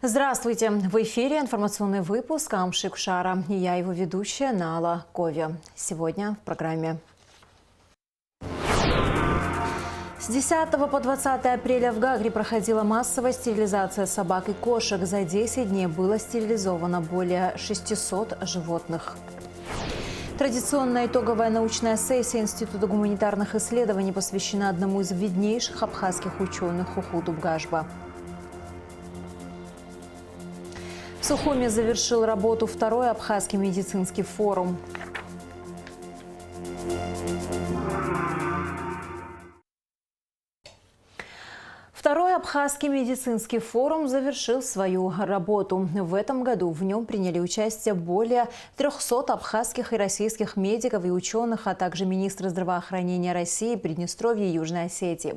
Здравствуйте! В эфире информационный выпуск Амшик Шара. И я его ведущая Нала Кови. Сегодня в программе. С 10 по 20 апреля в Гагре проходила массовая стерилизация собак и кошек. За 10 дней было стерилизовано более 600 животных. Традиционная итоговая научная сессия Института гуманитарных исследований посвящена одному из виднейших абхазских ученых Хухуту Бгажба. В Сухуми завершил работу второй абхазский медицинский форум. Второй абхазский медицинский форум завершил свою работу. В этом году в нем приняли участие более 300 абхазских и российских медиков и ученых, а также министры здравоохранения России, Приднестровья и Южной Осетии.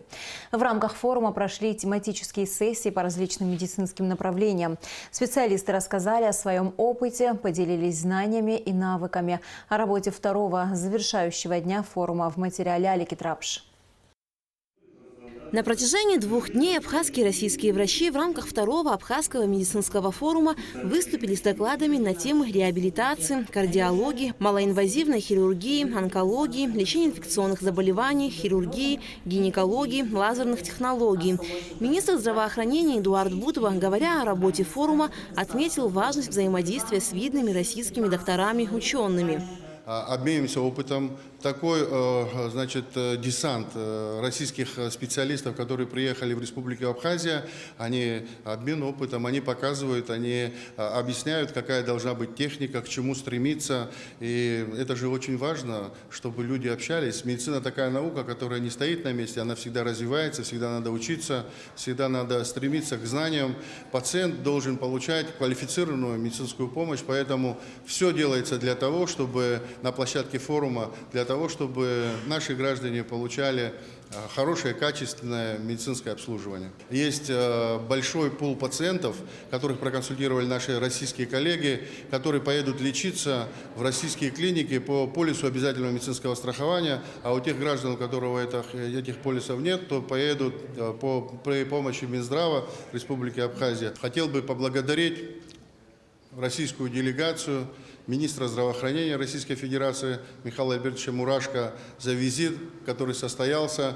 В рамках форума прошли тематические сессии по различным медицинским направлениям. Специалисты рассказали о своем опыте, поделились знаниями и навыками. О работе второго завершающего дня форума в материале Алики Трапш. На протяжении 2 дней абхазские и российские врачи в рамках второго абхазского медицинского форума выступили с докладами на темы реабилитации, кардиологии, малоинвазивной хирургии, онкологии, лечения инфекционных заболеваний, хирургии, гинекологии, лазерных технологий. Министр здравоохранения Эдуард Бутова, говоря о работе форума, отметил важность взаимодействия с видными российскими докторами и учеными. Обмениваемся опытом. Такой, десант российских специалистов, которые приехали в Республику Абхазия, они обмен опытом, они показывают, они объясняют, какая должна быть техника, к чему стремиться. И это же очень важно, чтобы люди общались. Медицина такая наука, которая не стоит на месте, она всегда развивается, всегда надо учиться, всегда надо стремиться к знаниям. Пациент должен получать квалифицированную медицинскую помощь, поэтому все делается для того, чтобы на площадке форума, для того, чтобы наши граждане получали хорошее, качественное медицинское обслуживание. Есть большой пул пациентов, которых проконсультировали наши российские коллеги, которые поедут лечиться в российские клиники по полису обязательного медицинского страхования, а у тех граждан, у которых этих полисов нет, то поедут при помощи Минздрава Республики Абхазия. Хотел бы поблагодарить российскую делегацию, министра здравоохранения Российской Федерации Михаила Альбертовича Мурашко за визит, который состоялся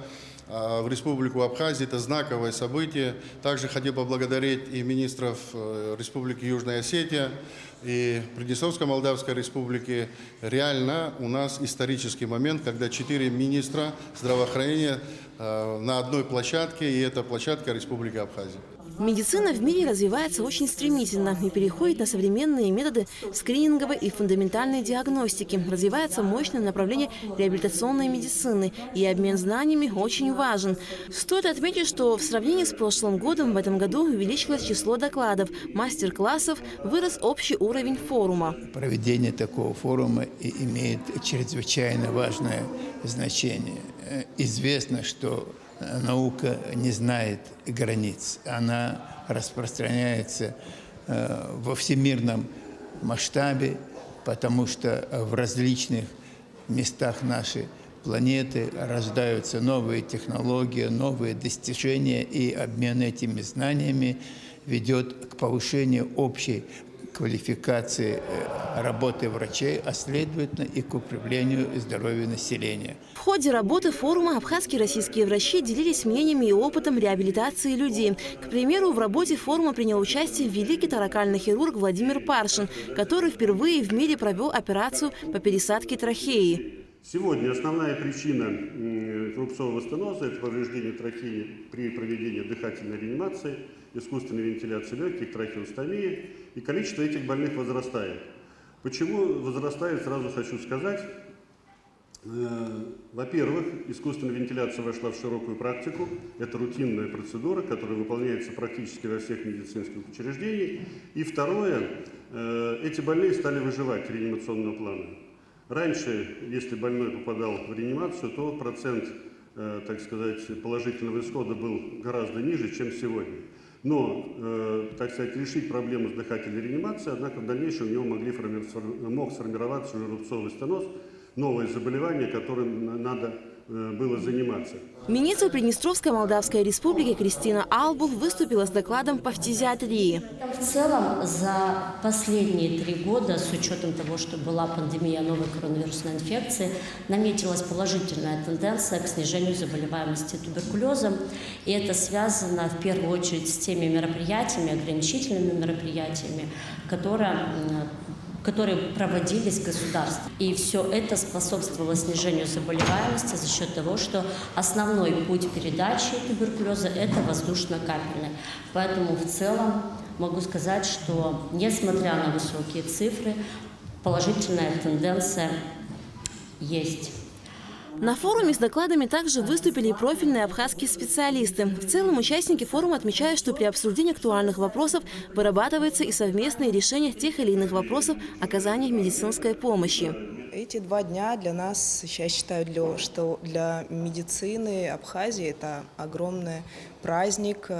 в Республику Абхазия. Это знаковое событие. Также хотел поблагодарить и министров Республики Южная Осетия и Приднестровско-Молдавской Республики. Реально у нас исторический момент, когда 4 министра здравоохранения на одной площадке, и эта площадка Республика Абхазия. Медицина в мире развивается очень стремительно и переходит на современные методы скрининговой и фундаментальной диагностики. Развивается мощное направление реабилитационной медицины, и обмен знаниями очень важен. Стоит отметить, что в сравнении с прошлым годом в этом году увеличилось число докладов, мастер-классов, вырос общий уровень форума. Проведение такого форума имеет чрезвычайно важное значение. Известно, что наука не знает границ. Она распространяется во всемирном масштабе, потому что в различных местах нашей планеты рождаются новые технологии, новые достижения, и обмен этими знаниями ведет к повышению общей квалификации работы врачей, а следовательно и к укреплению здоровья населения. В ходе работы форума абхазские и российские врачи делились мнениями и опытом реабилитации людей. К примеру, в работе форума принял участие великий торакальный хирург Владимир Паршин, который впервые в мире провел операцию по пересадке трахеи. Сегодня основная причина рубцового стеноза – это повреждение трахеи при проведении дыхательной реанимации, искусственной вентиляции легких, трахеостомии, и количество этих больных возрастает. Почему возрастает, сразу хочу сказать. Во-первых, искусственная вентиляция вошла в широкую практику. Это рутинная процедура, которая выполняется практически во всех медицинских учреждениях. И второе, эти больные стали выживать реанимационного плана. Раньше, если больной попадал в реанимацию, то процент, так сказать, положительного исхода был гораздо ниже, чем сегодня. Но, так сказать, решить проблему с дыхательной реанимацией, однако в дальнейшем у него мог сформироваться уже рубцовый стеноз, новое заболевание, которое надо было заниматься. Министр Приднестровской Молдавской Республики Кристина Албул выступила с докладом по фтизиатрии. В целом, за последние 3 года, с учетом того, что была пандемия новой коронавирусной инфекции, наметилась положительная тенденция к снижению заболеваемости туберкулезом. И это связано в первую очередь с теми мероприятиями, ограничительными мероприятиями, которые проводились государством. И все это способствовало снижению заболеваемости за счет того, что основной путь передачи туберкулеза – это воздушно-капельный. Поэтому в целом могу сказать, что несмотря на высокие цифры, положительная тенденция есть. На форуме с докладами также выступили и профильные абхазские специалисты. В целом участники форума отмечают, что при обсуждении актуальных вопросов вырабатываются и совместные решения тех или иных вопросов оказания медицинской помощи. Эти 2 дня для нас, я считаю, что для медицины Абхазии это огромный праздник,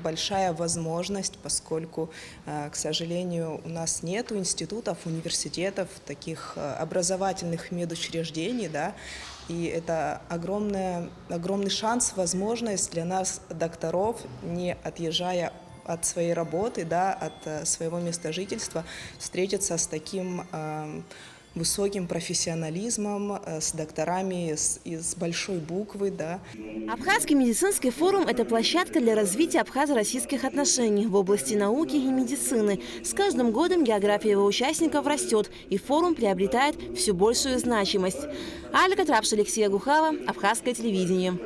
большая возможность, поскольку, к сожалению, у нас нет институтов, университетов, таких образовательных медучреждений, да, и это огромный шанс, возможность для нас, докторов, не отъезжая от своей работы, да, от своего места жительства, встретиться с таким высоким профессионализмом, с докторами из большой буквы. Да. Абхазский медицинский форум – это площадка для развития абхазо-российских отношений в области науки и медицины. С каждым годом география его участников растет, и форум приобретает все большую значимость. Алька Трапш, Алексей Гухава, Абхазское телевидение.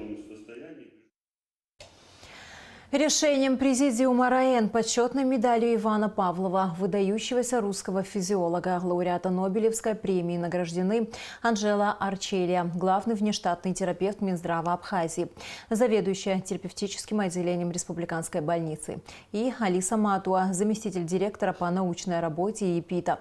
Решением Президиума РАЭН почетной медалью Ивана Павлова, выдающегося русского физиолога, лауреата Нобелевской премии, награждены Анжела Арчелия, главный внештатный терапевт Минздрава Абхазии, заведующая терапевтическим отделением республиканской больницы, и Алиса Матуа, заместитель директора по научной работе ЕПИТа.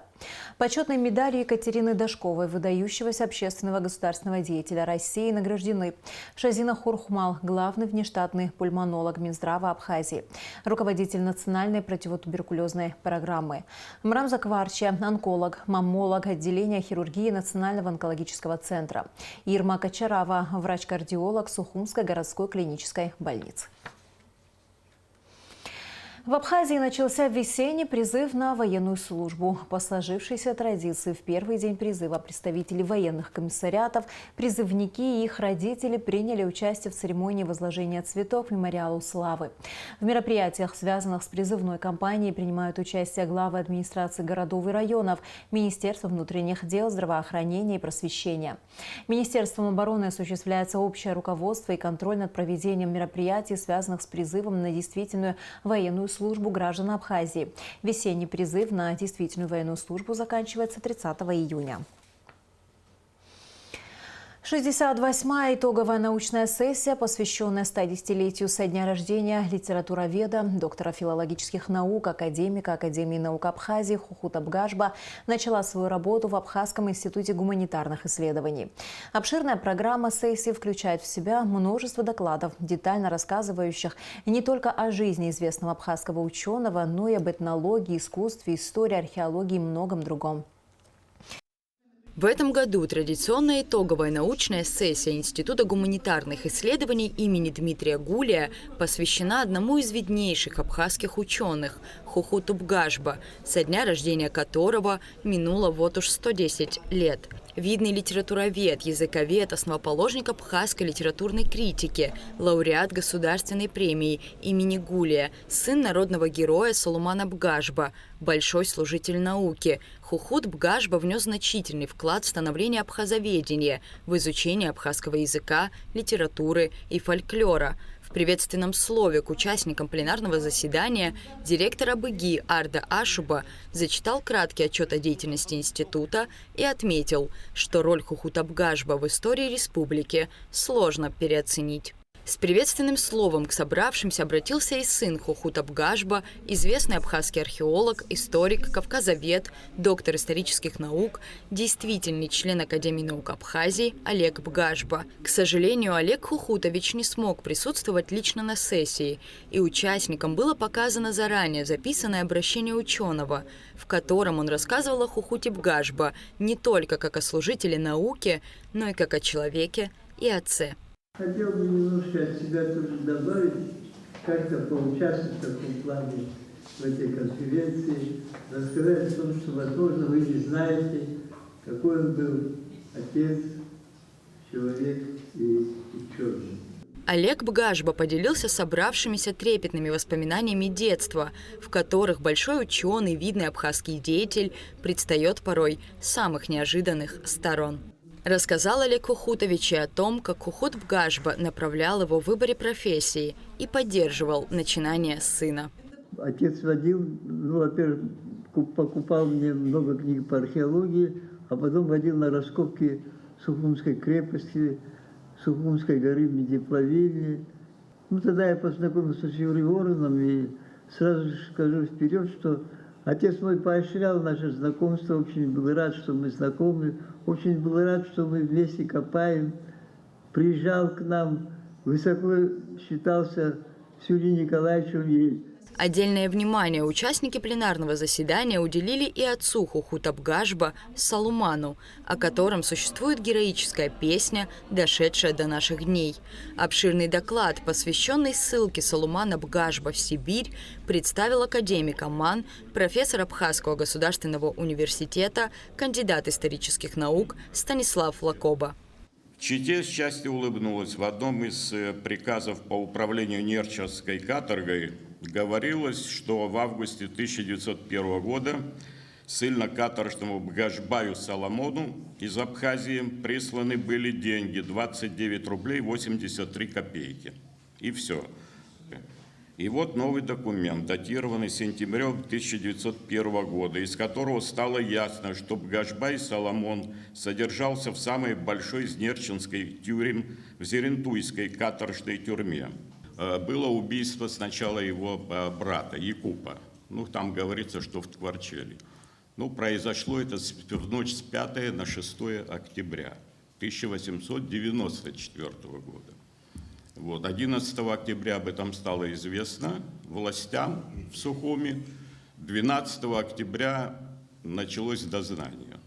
Почетной медалью Екатерины Дашковой, выдающегося общественного государственного деятеля России, награждены Шазина Хурхмал, главный внештатный пульмонолог Минздрава Абхазии, руководитель национальной противотуберкулезной программы, Мрамза Кварча, онколог, маммолог отделения хирургии Национального онкологического центра, Ирма Качарава, врач-кардиолог Сухумской городской клинической больницы. В Абхазии начался весенний призыв на военную службу. По сложившейся традиции в первый день призыва представители военных комиссариатов, призывники и их родители приняли участие в церемонии возложения цветов мемориалу славы. В мероприятиях, связанных с призывной кампанией, принимают участие главы администрации городов и районов, Министерство внутренних дел, здравоохранения и просвещения. Министерством обороны осуществляется общее руководство и контроль над проведением мероприятий, связанных с призывом на действительную военную службу граждан Абхазии. Весенний призыв на действительную военную службу заканчивается 30 июня. 68-я итоговая научная сессия, посвященная 110-летию со дня рождения литературоведа, доктора филологических наук, академика Академии наук Абхазии Хухута Бгажба, начала свою работу в Абхазском институте гуманитарных исследований. Обширная программа сессии включает в себя множество докладов, детально рассказывающих не только о жизни известного абхазского ученого, но и об этнологии, искусстве, истории, археологии и многом другом. В этом году традиционная итоговая научная сессия Института гуманитарных исследований имени Дмитрия Гулия посвящена одному из виднейших абхазских ученых – Хухуту Бгажба, со дня рождения которого минуло вот уж 110 лет. Видный литературовед, языковед, основоположник абхазской литературной критики, лауреат государственной премии имени Гулия, сын народного героя Соломана Бгажба, большой служитель науки. Хухут Бгажба внес значительный вклад в становление абхазоведения, в изучение абхазского языка, литературы и фольклора. В приветственном слове к участникам пленарного заседания директор АБГИ Арда Ашуба зачитал краткий отчет о деятельности института и отметил, что роль Хухута Бгажба в истории республики сложно переоценить. С приветственным словом к собравшимся обратился и сын Хухута Бгажба, известный абхазский археолог, историк, кавказовед, доктор исторических наук, действительный член Академии наук Абхазии Олег Бгажба. К сожалению, Олег Хухутович не смог присутствовать лично на сессии, и участникам было показано заранее записанное обращение ученого, в котором он рассказывал о Хухуте Бгажба не только как о служителе науки, но и как о человеке, и отце. Хотел бы немножко от себя тоже добавить, как-то поучаствовать в таком плане в этой конференции, рассказать о том, что, возможно, вы не знаете, какой он был отец, человек и ученый. Олег Бгажба поделился собравшимися трепетными воспоминаниями детства, в которых большой ученый, видный абхазский деятель предстает порой с самых неожиданных сторон. Рассказал Олег Кухутович и о том, как Кухут Бгажба направлял его в выборе профессии и поддерживал начинание сына. Отец водил, во-первых, покупал мне много книг по археологии, а потом водил на раскопки Сухумской крепости, Сухумской горы в Медиплавильне. Тогда я познакомился с Юрием Вороном и сразу же скажу вперед, что отец мой поощрял наше знакомство, очень был рад, что мы знакомы, очень был рад, что мы вместе копаем. Приезжал к нам, высоко считался с Юрием Николаевичем. И отдельное внимание участники пленарного заседания уделили и отцу Кухута Бгажба Салуману, о котором существует героическая песня, дошедшая до наших дней. Обширный доклад, посвященный ссылке Салумана Бгажба в Сибирь, представил академик ОМАН, профессор Абхазского государственного университета, кандидат исторических наук Станислав Лакоба. В Чите счастье улыбнулось. В одном из приказов по управлению Нерчинской каторгой говорилось, что в августе 1901 года ссыльно-каторжному Бгажбаю Соломону из Абхазии присланы были деньги 29 рублей 83 копейки. И все. И вот новый документ, датированный сентябрем 1901 года, из которого стало ясно, что Бгажбай Соломон содержался в самой большой из нерчинской тюрем в Зерентуйской каторжной тюрьме. Было убийство сначала его брата Якупа. Там говорится, что в Ткварчеле. Произошло это в ночь с 5 на 6 октября 1894 года. 11 октября об этом стало известно властям в Сухуми. 12 октября началось дознание.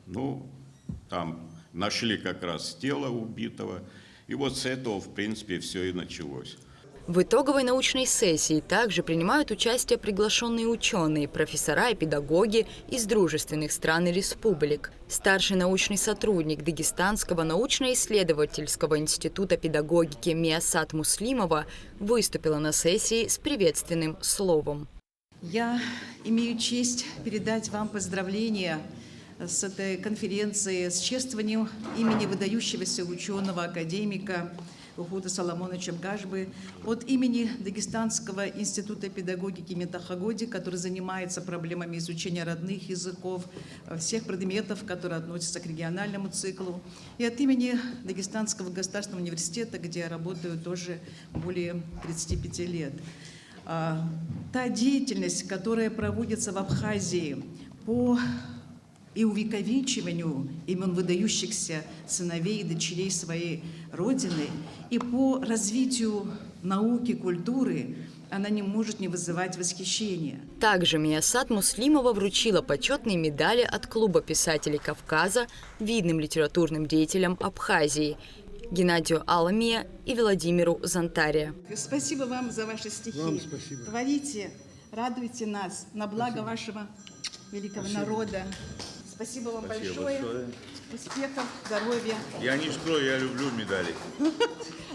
Там нашли как раз тело убитого. И с этого, в принципе, все и началось. В итоговой научной сессии также принимают участие приглашенные ученые, профессора и педагоги из дружественных стран и республик. Старший научный сотрудник Дагестанского научно-исследовательского института педагогики Миасат Муслимова выступила на сессии с приветственным словом. Я имею честь передать вам поздравления с этой конференции, с чествованием имени выдающегося ученого, академика Кухута Соломоновича Бгажбы от имени Дагестанского института педагогики Метахагоди, который занимается проблемами изучения родных языков, всех предметов, которые относятся к региональному циклу, и от имени Дагестанского государственного университета, где я работаю тоже более 35 лет. Та деятельность, которая проводится в Абхазии по и увековечиванию имен выдающихся сыновей и дочерей своей Родины, и по развитию науки, культуры, она не может не вызывать восхищения. Также Миасат Муслимова вручила почетные медали от Клуба писателей Кавказа видным литературным деятелям Абхазии Геннадию Аламия и Владимиру Зантария. Спасибо вам за ваши стихи. Вам спасибо. Творите, радуйте нас на благо вашего великого народа. Спасибо вам большое. Успехов, здоровья. Я не скрою, я люблю медали.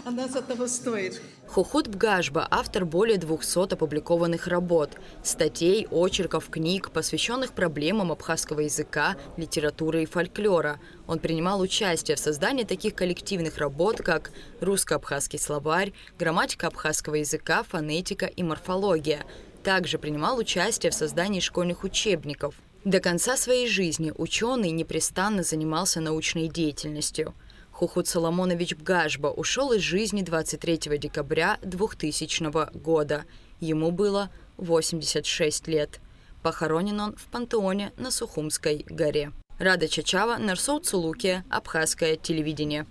Она от того стоит. Кухут Бгажба – автор более 200 опубликованных работ, статей, очерков, книг, посвященных проблемам абхазского языка, литературы и фольклора. Он принимал участие в создании таких коллективных работ, как «Русско-абхазский словарь», «Грамматика абхазского языка», «Фонетика» и «Морфология». Также принимал участие в создании школьных учебников. До конца своей жизни ученый непрестанно занимался научной деятельностью. Кухут Соломонович Бгажба ушел из жизни 23 декабря 2000 года. Ему было 86 лет. Похоронен он в пантеоне на Сухумской горе. Рада Чачава, Нарсоу Цулукия, Абхазское телевидение.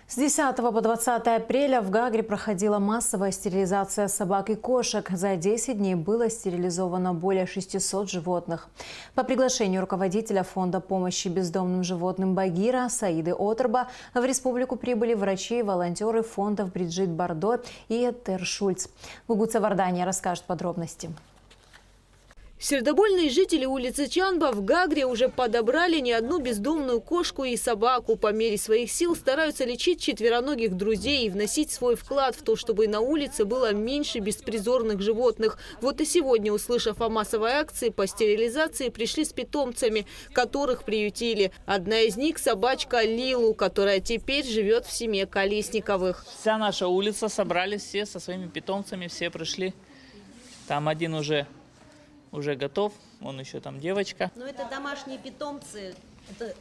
С 10 по 20 апреля в Гагре проходила массовая стерилизация собак и кошек. За 10 дней было стерилизовано более 600 животных. По приглашению руководителя фонда помощи бездомным животным Багира Саиды Отерба в республику прибыли врачи и волонтеры фондов Бриджит Бардо и Тер Шульц. Гугуца Вардания расскажет подробности. Сердобольные жители улицы Чанба в Гагре уже подобрали не одну бездомную кошку и собаку. По мере своих сил стараются лечить четвероногих друзей и вносить свой вклад в то, чтобы на улице было меньше беспризорных животных. Вот и сегодня, услышав о массовой акции по стерилизации, пришли с питомцами, которых приютили. Одна из них – собачка Лилу, которая теперь живет в семье Колесниковых. Вся наша улица, собрались все со своими питомцами, все пришли. Там один уже готов, он еще там девочка. Но это домашние питомцы,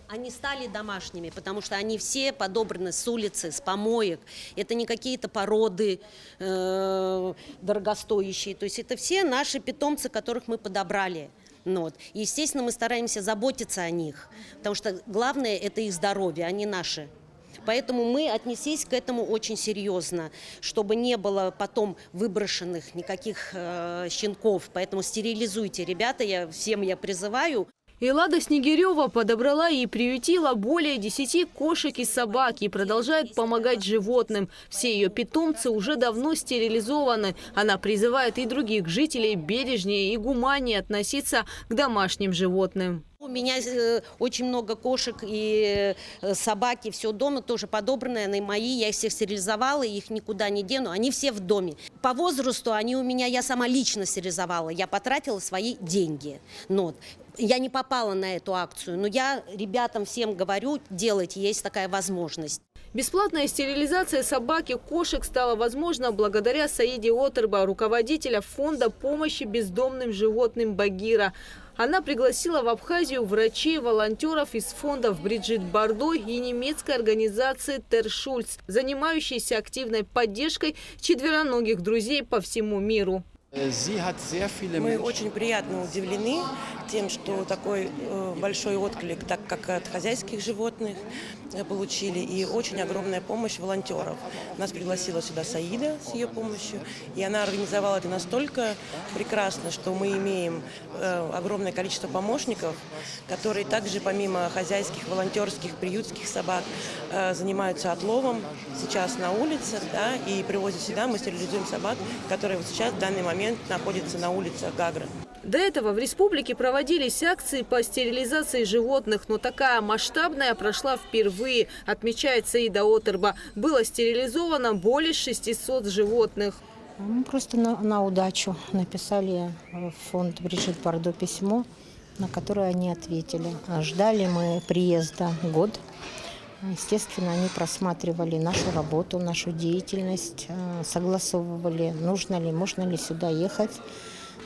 они стали домашними, потому что они все подобраны с улицы, с помоек. Это не какие-то породы дорогостоящие, то есть это все наши питомцы, которых мы подобрали. Вот. И, естественно, мы стараемся заботиться о них, потому что главное – это их здоровье, они наши. Поэтому мы отнеслись к этому очень серьезно, чтобы не было потом выброшенных никаких щенков. Поэтому стерилизуйте, ребята, всем я призываю. Эллада Снегирева подобрала и приютила более 10 кошек и собак и продолжает помогать животным. Все ее питомцы уже давно стерилизованы. Она призывает и других жителей бережнее и гуманнее относиться к домашним животным. У меня очень много кошек и собаки, все дома тоже подобранные, они мои, я их всех стерилизовала, их никуда не дену, они все в доме. По возрасту они у меня, я сама лично стерилизовала, я потратила свои деньги. Но я не попала на эту акцию, но я ребятам всем говорю, делайте, есть такая возможность. Бесплатная стерилизация собак и кошек стала возможна благодаря Саиде Отерба, руководителя фонда помощи бездомным животным Багира. Она пригласила в Абхазию врачей, волонтеров из фондов Бриджит Бардо и немецкой организации Тер Шульц, занимающейся активной поддержкой четвероногих друзей по всему миру. Мы очень приятно удивлены тем, что такой большой отклик, так как от хозяйских животных получили, и очень огромная помощь волонтеров. Нас пригласила сюда Саида с ее помощью, и она организовала это настолько прекрасно, что мы имеем огромное количество помощников, которые также помимо хозяйских, волонтерских, приютских собак занимаются отловом сейчас на улице, да, и привозят сюда, мы стерилизуем собак, которые вот сейчас в данный момент находятся на улице Гагры. До этого в республике проводились акции по стерилизации животных, но такая масштабная прошла впервые, отмечает Саида Отерба. Было стерилизовано более 600 животных. Мы просто на удачу написали в фонд Бриджит Бардо письмо, на которое они ответили. Ждали мы приезда год. Естественно, они просматривали нашу работу, нашу деятельность, согласовывали, нужно ли, можно ли сюда ехать.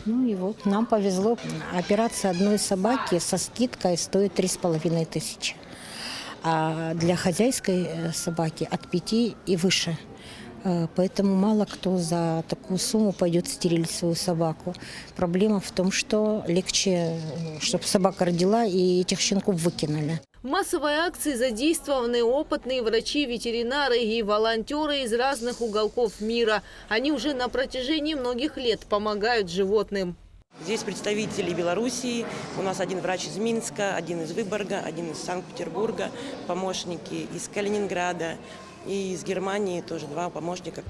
Ну и вот нам повезло. Операция одной собаки со скидкой стоит 3500. А для хозяйской собаки от 5 и выше. Поэтому мало кто за такую сумму пойдет стерилить свою собаку. Проблема в том, что легче, чтобы собака родила и этих щенков выкинули. В массовой акции задействованы опытные врачи, ветеринары и волонтеры из разных уголков мира. Они уже на протяжении многих лет помогают животным. Здесь представители Белоруссии, у нас один врач из Минска, один из Выборга, один из Санкт-Петербурга, помощники из Калининграда. И из Германии тоже 2 помощника.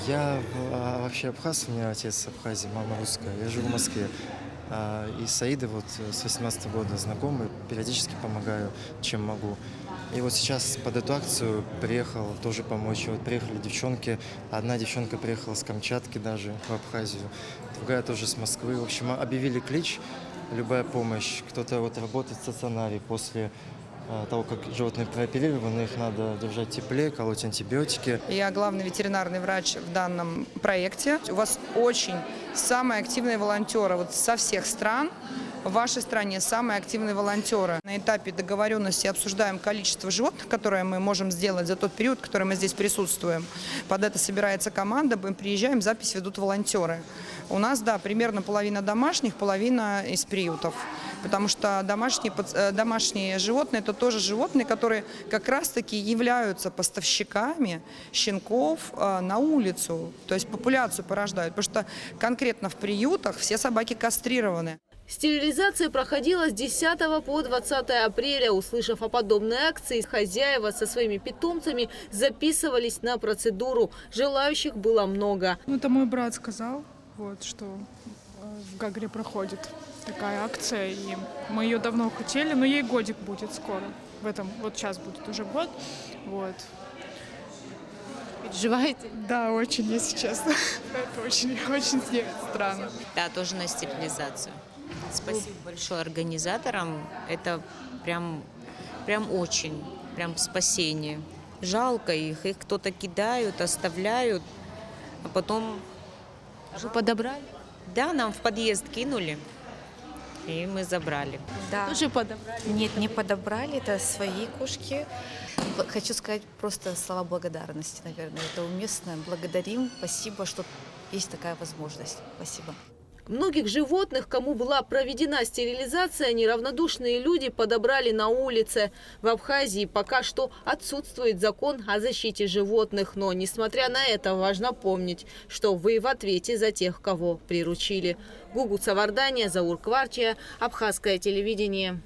Я вообще абхаз, у меня отец Абхазии, мама русская. Я живу в Москве. И с Саидой вот с 18 года знакомы, периодически помогаю, чем могу. И вот сейчас под эту акцию приехал тоже помочь. Вот приехали девчонки. Одна девчонка приехала с Камчатки даже в Абхазию, другая тоже с Москвы. В общем, объявили клич «Любая помощь». Кто-то вот работает в стационаре после того, как животные прооперированы, их надо держать в тепле, колоть антибиотики. Я главный ветеринарный врач в данном проекте. У вас очень самые активные волонтеры вот со всех стран. В вашей стране самые активные волонтеры. На этапе договоренности обсуждаем количество животных, которые мы можем сделать за тот период, который мы здесь присутствуем. Под это собирается команда, мы приезжаем, запись ведут волонтеры. У нас, да, примерно половина домашних, половина из приютов. потому что домашние животные – это тоже животные, которые как раз-таки являются поставщиками щенков на улицу, то есть популяцию порождают, потому что конкретно в приютах все собаки кастрированы. Стерилизация проходила с 10 по 20 апреля. Услышав о подобной акции, хозяева со своими питомцами записывались на процедуру. Желающих было много. Это мой брат сказал, что в Гагре проходит такая акция. И мы ее давно хотели, но ей годик будет скоро. Сейчас будет уже год. Переживаете? Да, очень, если честно. Это очень странно. Да, тоже на стерилизацию. Спасибо большое организаторам. Это прям очень, спасение. Жалко их кто-то кидают, оставляют, а потом... Вы подобрали? Да, нам в подъезд кинули, и мы забрали. Да. Тоже подобрали? Нет, не подобрали, это свои кошки. Хочу сказать просто слова благодарности, наверное, это уместно. Благодарим, спасибо, что есть такая возможность. Спасибо. Многих животных, кому была проведена стерилизация, неравнодушные люди подобрали на улице. В Абхазии пока что отсутствует закон о защите животных. Но, несмотря на это, важно помнить, что вы в ответе за тех, кого приручили. Гугут Савардания, Заур Кварчия, Абхазское телевидение.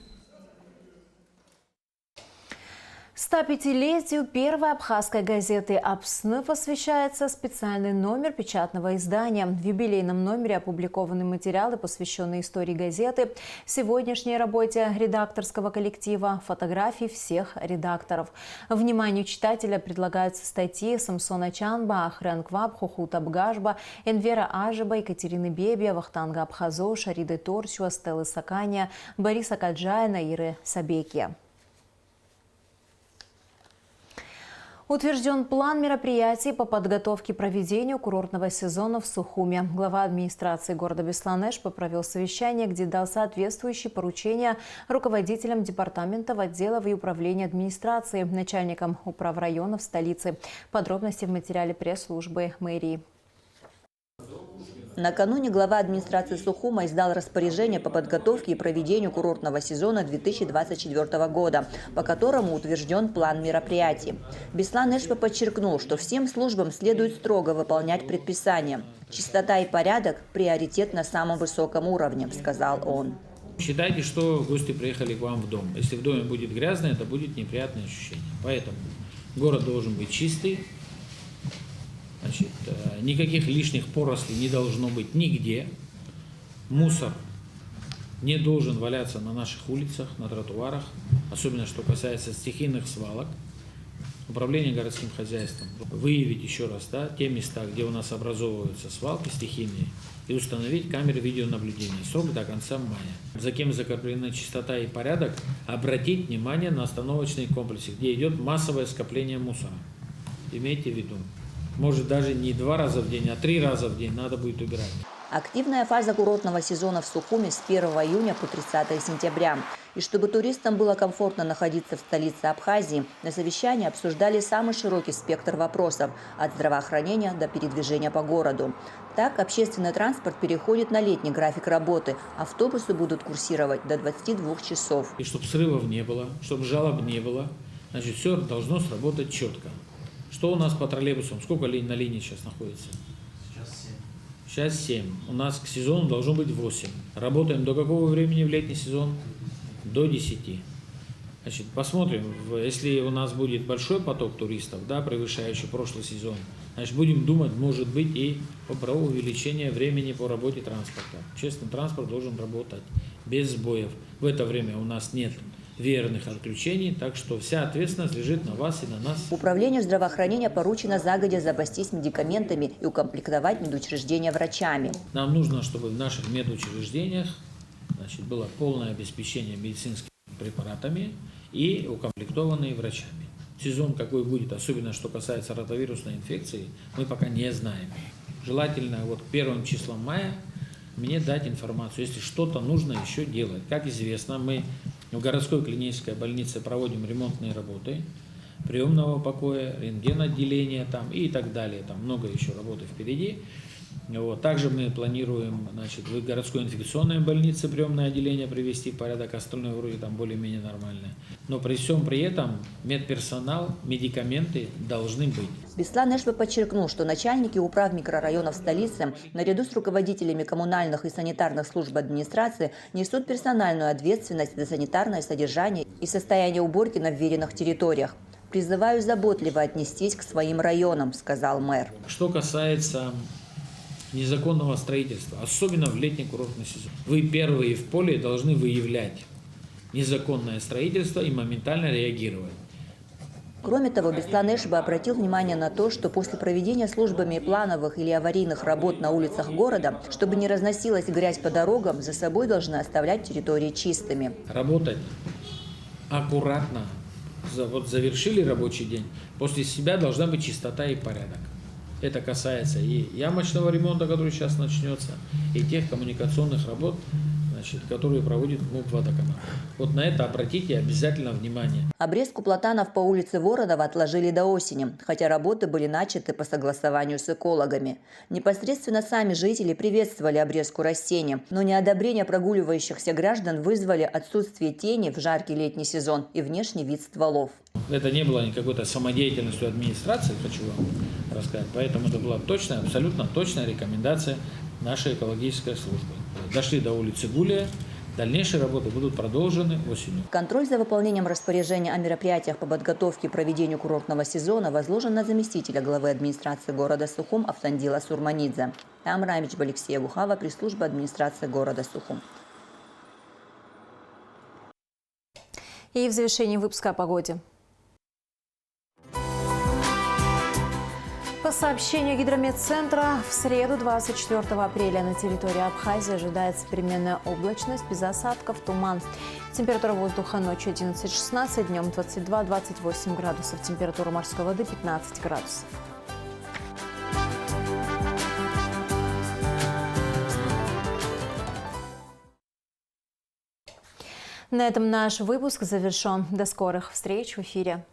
105-летию первой абхазской газеты «Апсны» посвящается специальный номер печатного издания. В юбилейном номере опубликованы материалы, посвященные истории газеты, сегодняшней работе редакторского коллектива, фотографии всех редакторов. Вниманию читателя предлагаются статьи Самсона Чанба, Ахрен Кваб, Хухута Бгажба, Энвера Ажиба, Екатерины Бебия, Вахтанга Абхазо, Шариды Торчуа, Стеллы Сакания, Бориса Каджаина, Иры Сабекия. Утвержден план мероприятий по подготовке к проведению курортного сезона в Сухуме. Глава администрации города Беслан-Эшпа провел совещание, где дал соответствующие поручения руководителям департаментов, отделов и управления администрации, начальникам управрайонов столицы. Подробности в материале пресс-службы мэрии. Накануне глава администрации Сухума издал распоряжение по подготовке и проведению курортного сезона 2024 года, по которому утвержден план мероприятий. Беслан-Эшпа подчеркнул, что всем службам следует строго выполнять предписания. Чистота и порядок – приоритет на самом высоком уровне, сказал он. Считайте, что гости приехали к вам в дом. Если в доме будет грязно, это будет неприятное ощущение. Поэтому город должен быть чистый. Значит, никаких лишних порослей не должно быть нигде. Мусор не должен валяться на наших улицах, на тротуарах, особенно что касается стихийных свалок. Управление городским хозяйством выявить еще раз те места, где у нас образовываются свалки стихийные, и установить камеры видеонаблюдения. Срок до конца мая. За кем закреплена чистота и порядок, обратить внимание на остановочные комплексы, где идет массовое скопление мусора. Имейте в виду. Может, даже не 2 раза в день, а 3 раза в день надо будет убирать. Активная фаза курортного сезона в Сухуме с 1 июня по 30 сентября. И чтобы туристам было комфортно находиться в столице Абхазии, на совещании обсуждали самый широкий спектр вопросов – от здравоохранения до передвижения по городу. Так, общественный транспорт переходит на летний график работы. Автобусы будут курсировать до 22 часов. И чтобы срывов не было, чтобы жалоб не было, значит, все должно сработать четко. Что у нас по троллейбусам? Сколько на линии сейчас находится? Сейчас 7. У нас к сезону должно быть 8. Работаем до какого времени в летний сезон? До 10. Значит, посмотрим, если у нас будет большой поток туристов, превышающий прошлый сезон, значит, будем думать, может быть, и про увеличение времени по работе транспорта. Общественный транспорт должен работать без сбоев. В это время у нас нет верных отключений, так что вся ответственность лежит на вас и на нас. Управлению здравоохранения поручено загодя запастись медикаментами и укомплектовать медучреждения врачами. Нам нужно, чтобы в наших медучреждениях, значит, было полное обеспечение медицинскими препаратами и укомплектованные врачами. Сезон какой будет, особенно что касается ротавирусной инфекции, мы пока не знаем. Желательно к 1 числам мая мне дать информацию, если что-то нужно еще делать. Как известно, мы в городской клинической больнице проводим ремонтные работы. приемного покоя, рентген-отделения там, и так далее. Там много еще работы впереди. Вот. Также мы планируем, значит, в городской инфекционной больнице приемное отделение привести в порядок, остальное вроде там более-менее нормальное. Но при всем при этом медперсонал, медикаменты должны быть. Беслан Эшба подчеркнул, что начальники управ микрорайонов столицы, наряду с руководителями коммунальных и санитарных служб администрации, несут персональную ответственность за санитарное содержание и состояние уборки на вверенных территориях. «Призываю заботливо отнестись к своим районам», – сказал мэр. Что касается незаконного строительства, особенно в летний курортный сезон, вы первые в поле должны выявлять незаконное строительство и моментально реагировать. Кроме того, Беслан Эшба обратил внимание на то, что после проведения службами плановых или аварийных работ на улицах города, чтобы не разносилась грязь по дорогам, за собой должны оставлять территории чистыми. Работать аккуратно. Вот завершили рабочий день, после себя должна быть чистота и порядок. Это касается и ямочного ремонта, который сейчас начнется, и тех коммуникационных работ, значит, которые проводит МУП «Водоканал». Вот на это обратите обязательно внимание. Обрезку платанов по улице Воронова отложили до осени, хотя работы были начаты по согласованию с экологами. Непосредственно сами жители приветствовали обрезку растений, но неодобрение прогуливающихся граждан вызвали отсутствие тени в жаркий летний сезон и внешний вид стволов. Это не было никакой-то самодеятельностью администрации, хочу вам рассказать, поэтому это была точная, абсолютно точная рекомендация нашей экологической службы. Дошли до улицы Гулия, дальнейшие работы будут продолжены осенью. Контроль за выполнением распоряжения о мероприятиях по подготовке и проведению курортного сезона возложен на заместителя главы администрации города Сухум Автандила Сурманидзе. Амрамич Алексея Бухава, пресс-служба администрации города Сухум. И в завершении выпуска о погоде. По сообщению Гидрометцентра, в среду 24 апреля на территории Абхазии ожидается переменная облачность, без осадков, туман. Температура воздуха ночью 11-16, днем 22-28 градусов. Температура морской воды 15 градусов. На этом наш выпуск завершен. До скорых встреч в эфире.